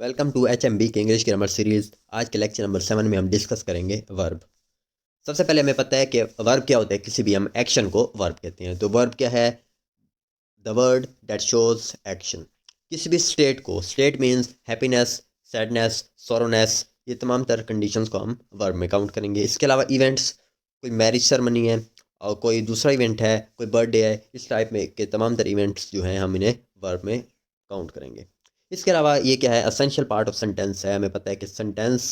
Welcome to HMB के English grammar series. आज के लेक्चर नंबर 7 में हम डिस्कस करेंगे वर्ब। सबसे पहले हमें पता है कि वर्ब क्या होता है। किसी भी हम एक्शन को वर्ब कहते हैं। तो वर्ब क्या है? The word that shows action. किसी भी स्टेट को, स्टेट मीन्स हैप्पीनेस, सैडनेस, सोरोनेस, ये तमाम तरह कंडीशंस को हम वर्ब में काउंट करेंगे। इसके अलावा इवेंट्स, कोई मैरिज सेरेमनी है और कोई दूसरा इवेंट है, कोई बर्थडे है, इस टाइप में के तमाम तरह इवेंट्स जो हैं हम इन्हें वर्ब में काउंट करेंगे। इसके अलावा ये क्या है? असेंशियल पार्ट ऑफ सेंटेंस है। हमें पता है कि सेंटेंस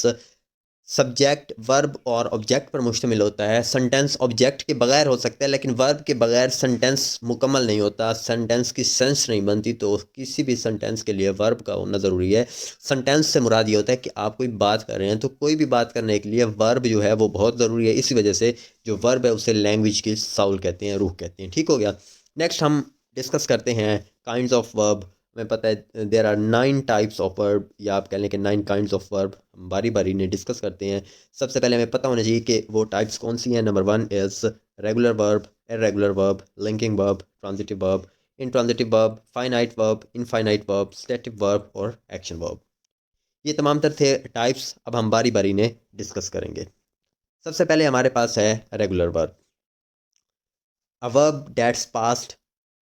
सब्जेक्ट, वर्ब और ऑब्जेक्ट पर मुश्तमिल होता है। सेंटेंस ऑब्जेक्ट के बगैर हो सकता है, लेकिन वर्ब के बगैर सेंटेंस मुकम्मल नहीं होता, सेंटेंस की सेंस नहीं बनती। तो किसी भी सेंटेंस के लिए वर्ब का होना ज़रूरी है। सेंटेंस से मुराद ये होता है कि आप कोई बात कर रहे हैं, तो कोई भी बात करने के लिए वर्ब जो है वो बहुत ज़रूरी है। इसी वजह से जो वर्ब है उसे लैंग्वेज की साउल कहते हैं, रूह कहते हैं। ठीक हो गया। नेक्स्ट हम डिस्कस करते हैं काइंड्स ऑफ वर्ब। हमें पता है there are 9 types of verb, या आप कह लें कि 9 काइंड्स ऑफ वर्ब। हम बारी बारी ने डिस्कस करते हैं। सबसे पहले हमें पता होना चाहिए कि वो टाइप्स कौन सी हैं। Number 1 is regular verb, irregular verb, linking verb, transitive verb, intransitive verb, finite verb, infinite verb, static verb और एक्शन वर्ब। ये तमाम तरह थे टाइप्स। अब हम बारी बारी ने डिस्कस करेंगे। सबसे पहले हमारे पास है regular verb. A verb that's past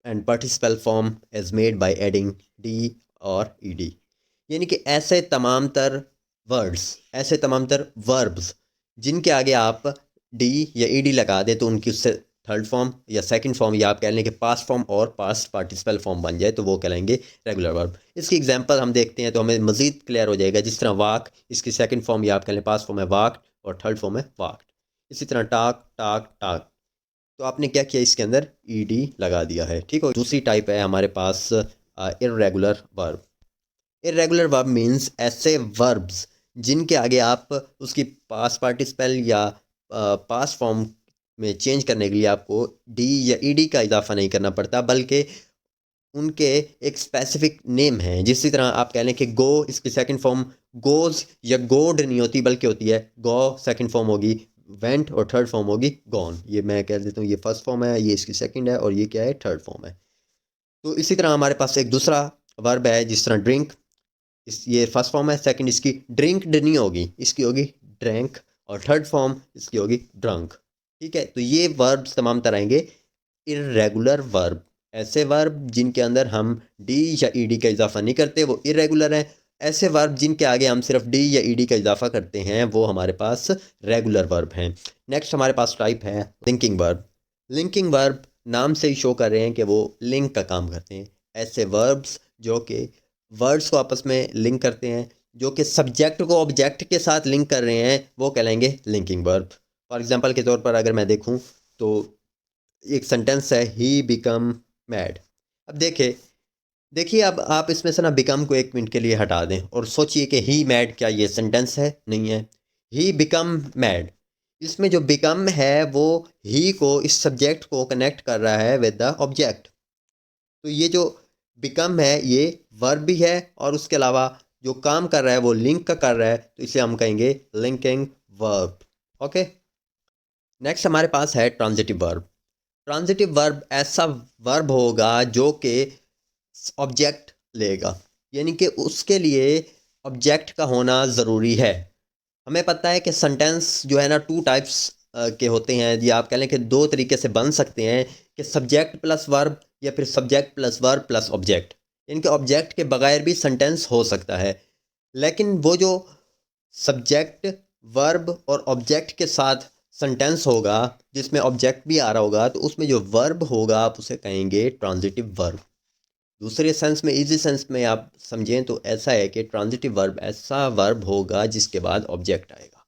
and participle form is made by adding D और ईडी। यानी कि ऐसे तमाम तर वर्ड्स, ऐसे तमाम तर वर्ब्स जिनके आगे आप डी या ईडी लगा दे तो उनकी उससे थर्ड फॉर्म या सेकंड फॉर्म, या आप कह लें कि पास्ट फॉर्म और पास्ट पार्टिसिपल फॉर्म बन जाए, तो वो कहलाएंगे रेगुलर वर्ब। इसकी एग्जांपल हम देखते हैं तो हमें मजीद क्लियर हो जाएगा। जिस तरह वाक, इसकी सेकंड फॉर्म या आप कह लें पास्ट फॉर्म है वाक और थर्ड फॉर्म है वाक्ड। इसी तरह टाक, टाक, टाक, तो आपने क्या किया? इसके अंदर ईडी लगा दिया है। ठीक है। दूसरी टाइप है हमारे पास irregular verb. Irregular verb means ऐसे वर्ब्स जिनके आगे आप उसकी पास्ट पार्टिसिपल या पास्ट फॉर्म में चेंज करने के लिए आपको डी या ईडी का इजाफा नहीं करना पड़ता, बल्कि उनके एक स्पेसिफिक नेम है। जिस तरह आप कह लें कि गो, इसकी सेकंड फॉर्म गोज या गोड नहीं होती, बल्कि होती है गो, सेकंड फॉर्म होगी वेंट और थर्ड फॉर्म होगी गॉन। ये मैं कह देता हूँ ये फर्स्ट फॉर्म है, ये इसकी सेकंड है और ये क्या है? थर्ड फॉर्म है। तो इसी तरह हमारे पास एक दूसरा वर्ब है, जिस तरह ड्रिंक, इस ये फर्स्ट फॉर्म है, सेकंड इसकी ड्रिंक नहीं होगी, इसकी होगी ड्रैंक, और थर्ड फॉर्म इसकी होगी ड्रंक। ठीक है। तो ये वर्ब्स तमाम तरह आएंगे इरेगुलर वर्ब। ऐसे वर्ब जिनके अंदर हम डी या ईडी का इजाफा नहीं करते वो इरेगुलर हैं। ऐसे वर्ब जिनके आगे हम सिर्फ डी या ईडी का इजाफा करते हैं वो हमारे पास रेगुलर वर्ब हैं। नेक्स्ट हमारे पास टाइप है लिंकिंग वर्ब। लिंकिंग वर्ब नाम से ही शो कर रहे हैं कि वो लिंक का काम करते हैं। ऐसे वर्ब्स जो कि वर्ड्स को आपस में लिंक करते हैं, जो कि सब्जेक्ट को ऑब्जेक्ट के साथ लिंक कर रहे हैं, वो कहलाएंगे लिंकिंग वर्ब। फॉर एग्जांपल के तौर पर अगर मैं देखूं तो एक सेंटेंस है ही बिकम मैड। अब देखिए, देखिए अब आप इसमें से ना बिकम को 1 मिनट के लिए हटा दें और सोचिए कि ही मैड, क्या ये सेंटेंस है? नहीं है। ही बिकम मैड, इसमें जो बिकम है वो ही को, इस सब्जेक्ट को कनेक्ट कर रहा है विद द ऑब्जेक्ट। तो ये जो बिकम है ये वर्ब भी है और उसके अलावा जो काम कर रहा है वो लिंक का कर रहा है, तो इसे हम कहेंगे लिंकिंग वर्ब। ओके। नेक्स्ट हमारे पास है ट्रांजिटिव वर्ब। ट्रांजिटिव वर्ब ऐसा वर्ब होगा जो कि ऑब्जेक्ट लेगा, यानी कि उसके लिए ऑब्जेक्ट का होना ज़रूरी है। हमें पता है कि सेंटेंस जो है ना 2 टाइप्स के होते हैं, या आप कह लें कि 2 तरीके से बन सकते हैं, कि सब्जेक्ट प्लस वर्ब या फिर subject plus verb plus object. इनके ऑब्जेक्ट के बगैर भी सेंटेंस हो सकता है, लेकिन वो जो सब्जेक्ट, वर्ब और ऑब्जेक्ट के साथ सेंटेंस होगा जिसमें ऑब्जेक्ट भी आ रहा होगा, तो उसमें जो वर्ब होगा आप उसे कहेंगे ट्रांजिटिव वर्ब। दूसरे सेंस में, इजी सेंस में आप समझें तो ऐसा है कि ट्रांजिटिव वर्ब ऐसा वर्ब होगा जिसके बाद ऑब्जेक्ट आएगा।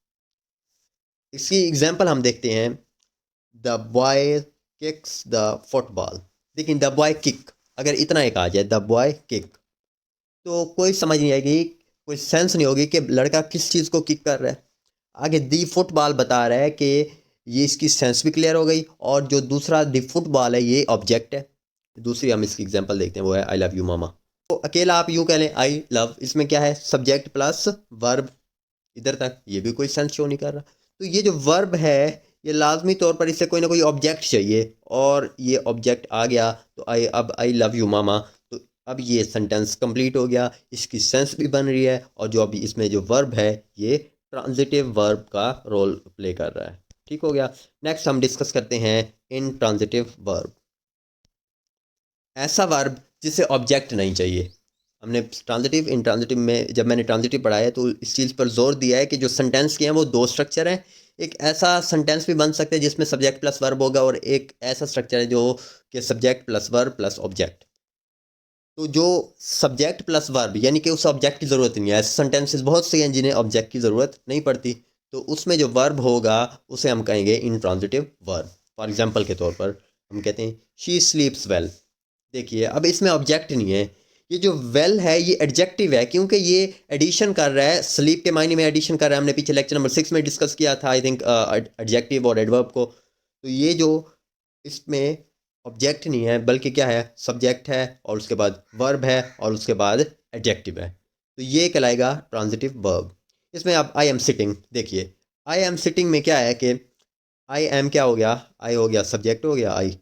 इसकी एग्जांपल हम देखते हैं। The boy kicks the football. देखिए द बॉय किक, अगर इतना एक आ जाए द बॉय किक, तो कोई समझ नहीं आएगी, कोई सेंस नहीं होगी कि लड़का किस चीज़ को किक कर रहा है। आगे दी फुटबॉल बता रहा है कि ये, इसकी सेंस भी क्लियर हो गई, और जो दूसरा दी फुटबॉल है ये ऑब्जेक्ट है। दूसरी हम इसकी एग्जांपल देखते हैं, वो है आई लव यू मामा। तो अकेला आप यूँ कह लें आई लव, इसमें क्या है? Subject plus verb. इधर तक ये भी कोई सेंस शो नहीं कर रहा। तो ये जो वर्ब है ये लाजमी तौर पर इससे कोई ना कोई ऑब्जेक्ट चाहिए, और ये ऑब्जेक्ट आ गया तो आई, अब आई लव यू मामा, तो अब ये सेंटेंस कंप्लीट हो गया, इसकी सेंस भी बन रही है और जो अभी इसमें जो वर्ब है ये ट्रांजिटिव वर्ब का रोल प्ले कर रहा है। ठीक हो गया। नेक्स्ट हम डिस्कस करते हैं इंट्रांजिटिव वर्ब। ऐसा वर्ब जिसे ऑब्जेक्ट नहीं चाहिए। हमने ट्रांजिटिव इंट्रांजिटिव में जब मैंने ट्रांजिटिव पढ़ा है तो इस चीज़ पर जोर दिया है कि जो सेंटेंस के हैं वो दो स्ट्रक्चर हैं। एक ऐसा सेंटेंस भी बन सकते हैं जिसमें सब्जेक्ट प्लस वर्ब होगा और एक ऐसा स्ट्रक्चर है जो कि subject plus verb plus object. तो जो सब्जेक्ट प्लस वर्ब यानी कि उस ऑब्जेक्ट की ज़रूरत नहीं है, ऐसे सेंटेंसेस बहुत से हैं जिन्हें ऑब्जेक्ट की ज़रूरत नहीं पड़ती, तो उसमें जो वर्ब होगा उसे हम कहेंगे इंट्रांजिटिव वर्ब। फॉर एग्जांपल के तौर पर हम कहते हैं शी स्लीप्स वेल। देखिए अब इसमें ऑब्जेक्ट नहीं है, ये जो वेल है ये एडजेक्टिव है क्योंकि ये एडिशन कर रहा है, स्लीप के मायने में एडिशन कर रहा है। हमने पीछे लेक्चर नंबर 6 में डिस्कस किया था आई थिंक एडजेक्टिव और एडवर्ब को। तो ये जो इसमें ऑब्जेक्ट नहीं है बल्कि क्या है, सब्जेक्ट है और उसके बाद वर्ब है और उसके बाद एडजेक्टिव है, तो ये कहलाएगा ट्रांजिटिव वर्ब। इसमें आप आई एम सिटिंग देखिए, आई एम सिटिंग में क्या है कि आई एम क्या हो गया, आई हो गया सब्जेक्ट हो गया, आई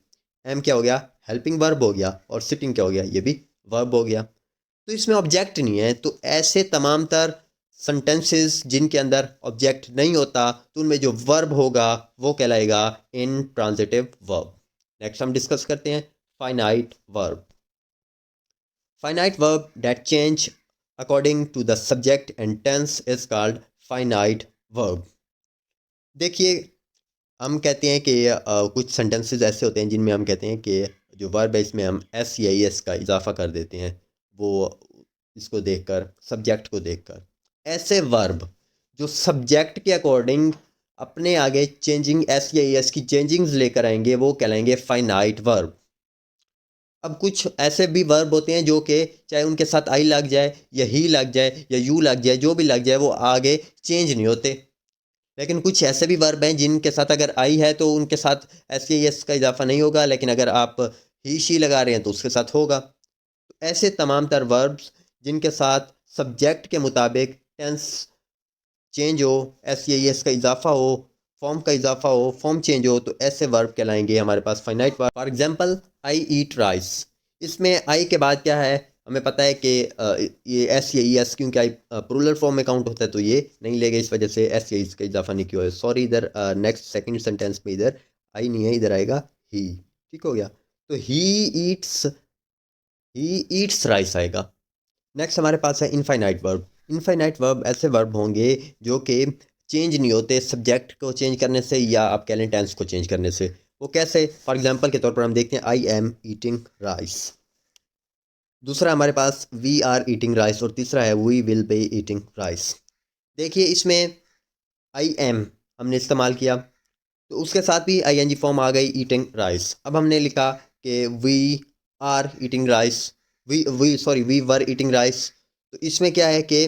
एम क्या हो गया हेल्पिंग वर्ब हो गया और सिटिंग क्या हो गया ये भी वर्ब हो गया। तो इसमें ऑब्जेक्ट नहीं है, तो ऐसे तमाम तर सेंटेंसेस जिनके अंदर ऑब्जेक्ट नहीं होता तो उनमें जो वर्ब होगा वो कहलाएगा इन ट्रांजिटिव वर्ब। नेक्स्ट हम डिस्कस करते हैं finite verb. Finite verb that change according to the subject and tense is called finite verb. देखिए हम कहते हैं कि कुछ सेंटेंसेस ऐसे होते हैं जिनमें हम कहते हैं कि जो वर्ब है इसमें हम एस या एस का इजाफा कर देते हैं, वो इसको देखकर सब्जेक्ट को देखकर। ऐसे वर्ब जो सब्जेक्ट के अकॉर्डिंग अपने आगे चेंजिंग एस या एस की चेंजिंग्स लेकर आएंगे वो कहलाएंगे फाइनाइट वर्ब। अब कुछ ऐसे भी वर्ब होते हैं जो कि चाहे उनके साथ आई लग जाए या ही लग जाए या यू लग जाए, जो भी लग जाए वो आगे चेंज नहीं होते। लेकिन कुछ ऐसे भी वर्ब हैं जिनके साथ अगर आई है तो उनके साथ एस या एस का इजाफा नहीं होगा, लेकिन अगर आप ही शी लगा रहे हैं तो उसके साथ होगा। तो ऐसे तमाम तर वर्ब्स जिनके साथ सब्जेक्ट के मुताबिक टेंस चेंज हो, एस या एस का इजाफा हो, फॉर्म का इजाफा हो, फॉर्म चेंज हो, तो ऐसे वर्ब कहलाएंगे हमारे पास finite verb. For example I eat rice, इसमें आई के बाद क्या है, हमें पता है कि ये एस या ई एस क्योंकि आई प्लूरल फॉर्म में काउंट होता है तो ये नहीं लेगा, इस वजह से एस या ई का इजाफा नहीं किया है। सॉरी, इधर नेक्स्ट सेकंड सेंटेंस में इधर आई नहीं है, इधर आएगा ही। ठीक हो गया, तो ही ईट्स राइस आएगा। नेक्स्ट हमारे पास है इनफाइनाइट वर्ब। इनफाइनाइट वर्ब ऐसे वर्ब होंगे जो कि चेंज नहीं होते सब्जेक्ट को चेंज करने से या आप कह लें टेंस को चेंज करने से। वो कैसे, फॉर एग्जांपल के तौर पर हम देखते हैं आई एम ईटिंग राइस। दूसरा हमारे पास वी आर ईटिंग राइस और तीसरा है we will be eating rice. देखिए इसमें आई एम हमने इस्तेमाल किया तो उसके साथ भी आई एन जी फॉर्म आ गई ईटिंग राइस। अब हमने लिखा कि we are eating rice, we were eating rice, तो इसमें क्या है कि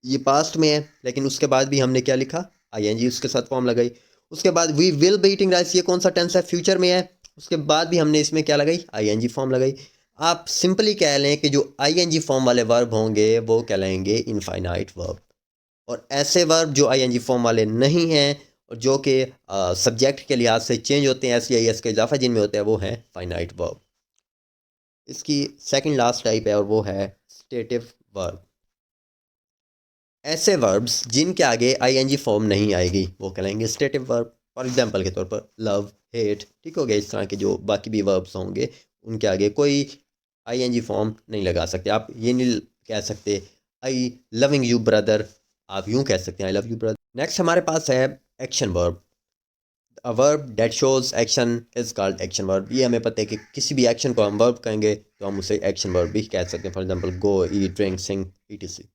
ये पास्ट में है लेकिन उसके बाद भी हमने क्या लिखा, आई एन जी उसके साथ फॉर्म लगाई। उसके बाद we will be eating rice, ये कौन सा टेंस है, फ्यूचर में है, उसके बाद भी हमने इसमें क्या लगाई, आई एन जी फॉर्म लगाई। आप सिंपली कह लें कि जो आई एन जी फॉर्म वाले वर्ब होंगे वो कहलाएंगे इनफाइनाइट वर्ब, और ऐसे वर्ब जो आई एन जी फॉर्म वाले नहीं हैं और जो कि सब्जेक्ट के लिहाज से चेंज होते हैं एस या एस का इजाफा जिनमें होता है वो है फाइनाइट वर्ब। इसकी सेकंड लास्ट टाइप है और वो है स्टेटिव वर्ब। ऐसे वर्ब्स जिनके आगे आई एन जी फॉर्म नहीं आएगी वो कहलाएंगे स्टेटिव वर्ब। फॉर एग्जांपल के तौर पर लव, हेट, ठीक हो गया, इस तरह के जो बाकी भी वर्ब्स होंगे उनके आगे कोई आई एन जी फॉर्म नहीं लगा सकते। आप ये नहीं कह सकते आई लविंग यू ब्रदर, आप यूँ कह सकते हैं I love you brother. Next हमारे पास है action verb. A verb that shows action is called action verb. ये हमें पता है कि किसी भी एक्शन को हम वर्ब कहेंगे तो हम उसे एक्शन वर्ब भी कह सकते हैं। For example go, eat, drink, sing, etc.